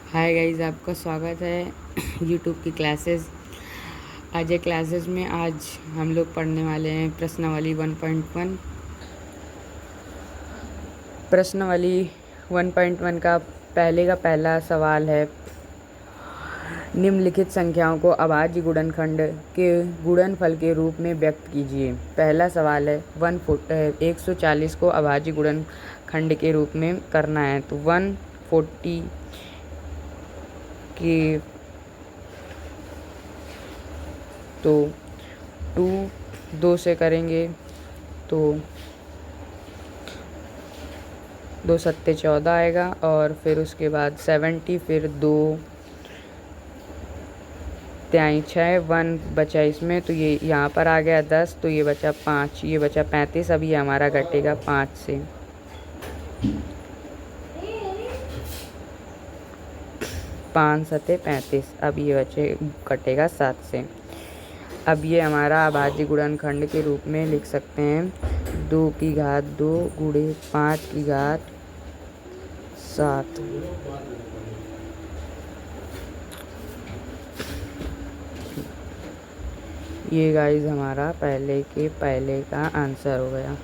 Hi guys, आपका स्वागत है यूट्यूब की क्लासेस। आज क्लासेस में आज हम लोग पढ़ने वाले हैं प्रश्नावली 1.1। प्रश्नावली 1.1 का पहला सवाल है, निम्नलिखित संख्याओं को अभाज्य गुणनखंड के गुणनफल के रूप में व्यक्त कीजिए। पहला सवाल है 140 को अभाज्य गुणनखंड के रूप में करना है, तो 140 के तो 2 से करेंगे तो 2 सत्ते 14 आएगा, और फिर उसके बाद 70, फिर 2 त्याई 6, 1 बचा इसमें, तो ये यहाँ पर आ गया 10, तो ये बचा 5, ये बचा 35। अब ये हमारा घटेगा 5 से। पाँच सत्ते 35, अब ये कटेगा 7 से। अब ये हमारा अभाज्य गुणनखंड के रूप में लिख सकते हैं 2 की घात 2 गुणे 5 की घात 7। ये गाइस हमारा पहले का आंसर हो गया।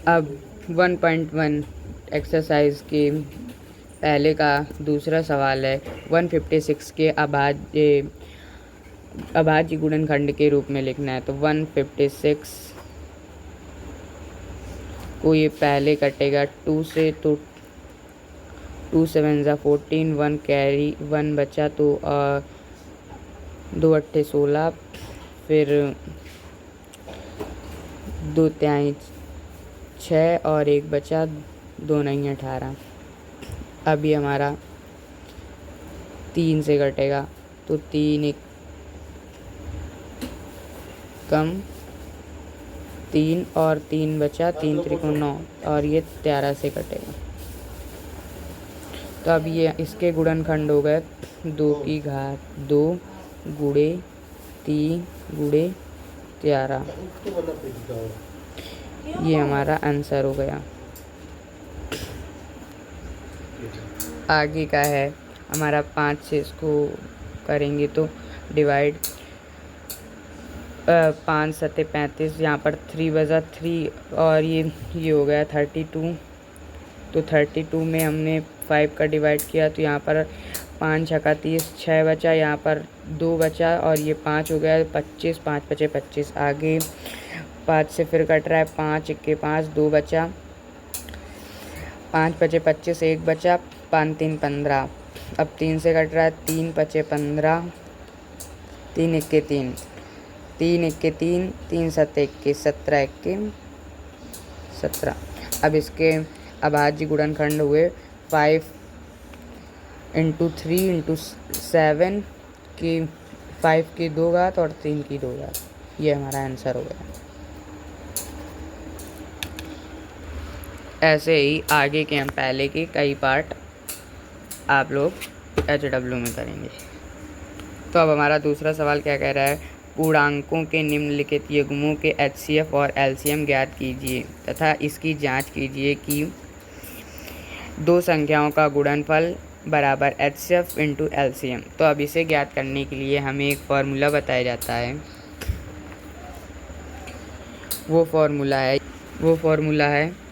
अब 1.1 एक्सरसाइज के पहले का दूसरा सवाल है, 156 के अभाज्य गुणनखंड के रूप में लिखना है। तो 156 को ये पहले कटेगा 2 से, तो 2 7 जा 14, 1 कैरी 1 बचा, तो 2 अट्ठे 16, फिर 2 त्याई 6 और 1 बचा, 2 नहीं 18। अब ये हमारा 3 से कटेगा, तो 3 1 कम 3 और 3 बचा, 3 त्रिकोण 9, और ये 13 से कटेगा। तो अब ये इसके गुणनखंड हो गए 2 की घात 2 गुणे 3 गुणे 13। ये हमारा आंसर हो गया। आगे का है हमारा 5 से इसको करेंगे तो डिवाइड, 5 सत्ते 35, यहाँ पर 3 बजा 3, और ये हो गया 32। तो 32 में हमने 5 का डिवाइड किया, तो यहाँ पर 5 छक्का 30, 6 बचा, यहाँ पर 2 बचा, और ये 5 हो गया 25, 5 बचे 25। आगे 5 से फिर कट रहा है, 5 इक्के 5, 2 बचा, 5 बचे 25, 1 बचा, 5 3 15। अब 3 से कट रहा है, 3 बचे 15, 3 इक्के 3, 3 इक्के 3, 3 सत्ते 21, 17 इक्के 17। अब इसके अभाज्य गुणनखंड हुए 5 × 3 × 7 की 5 की 2 घात और 3 की 2 घात। ये हमारा आंसर हो गया। ऐसे ही आगे के हम पहले के कई पार्ट आप लोग HW में करेंगे। तो अब हमारा दूसरा सवाल क्या कह रहा है, पूर्णांकों के निम्नलिखित युग्मों के HCF और LCM ज्ञात कीजिए तथा इसकी जांच कीजिए कि दो संख्याओं का गुणनफल बराबर HCF × LCM। तो अब इसे ज्ञात करने के लिए हमें एक फॉर्मूला बताया जाता है। वो फॉर्मूला है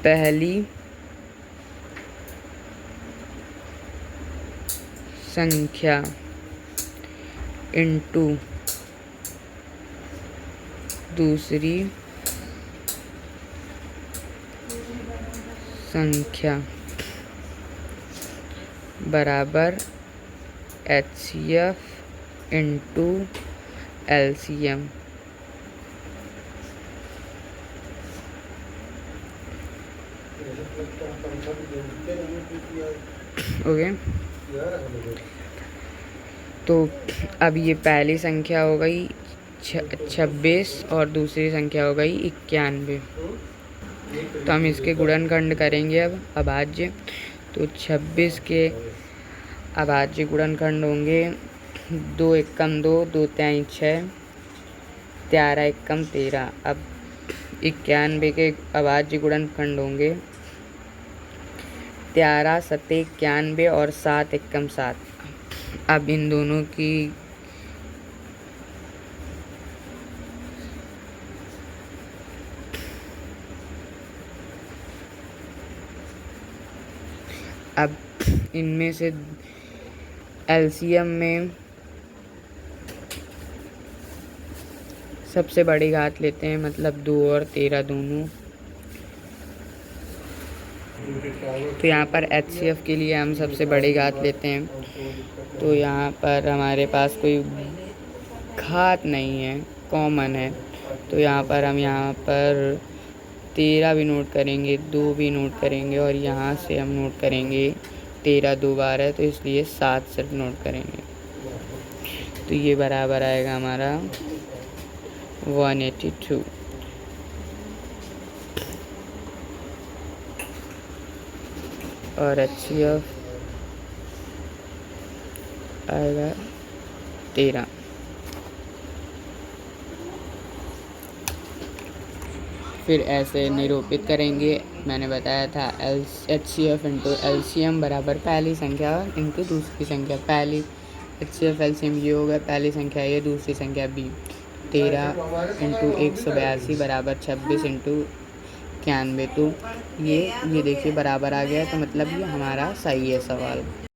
पहली संख्या इंटू दूसरी संख्या बराबर HCF × LCM। ओके, तो अब ये पहली संख्या हो गई 26 और दूसरी संख्या हो गई 91। तो हम इसके गुणनखंड करेंगे अब अभाज्य। तो 26 के अभाज्य गुणनखंड होंगे 2 एकम 2, 2 त्याई 6, 11 एकम 13। अब 91 के अभाज्य गुणनखंड होंगे 11 सत्ते 91 और 7 एकम 7। अब इन दोनों की अब इनमें से एलसीएम में सबसे बड़ी घात लेते हैं, मतलब 2 और 13 दोनों। तो यहाँ पर एचसीएफ के लिए हम सबसे बड़ी घात लेते हैं, तो यहाँ पर हमारे पास कोई घात नहीं है, कॉमन है। तो यहाँ पर हम 13 भी नोट करेंगे, 2 भी नोट करेंगे और यहाँ से हम नोट करेंगे 13 2 बार है, तो इसलिए 7 सिर्फ नोट करेंगे। तो ये बराबर आएगा हमारा 182। और एचसीएफ आएगा 13। फिर ऐसे निरूपित करेंगे। मैंने बताया था एचसीएफ इंटू एलसीएम बराबर पहली संख्या इंटू दूसरी संख्या। पहली एचसीएफ एलसीएम ये होगा, पहली संख्या ये, दूसरी संख्या बी। 13 इंटू 182 बराबर 26 इंटू 91। तो ये देखिए बराबर आ गया, तो मतलब ये हमारा सही है सवाल।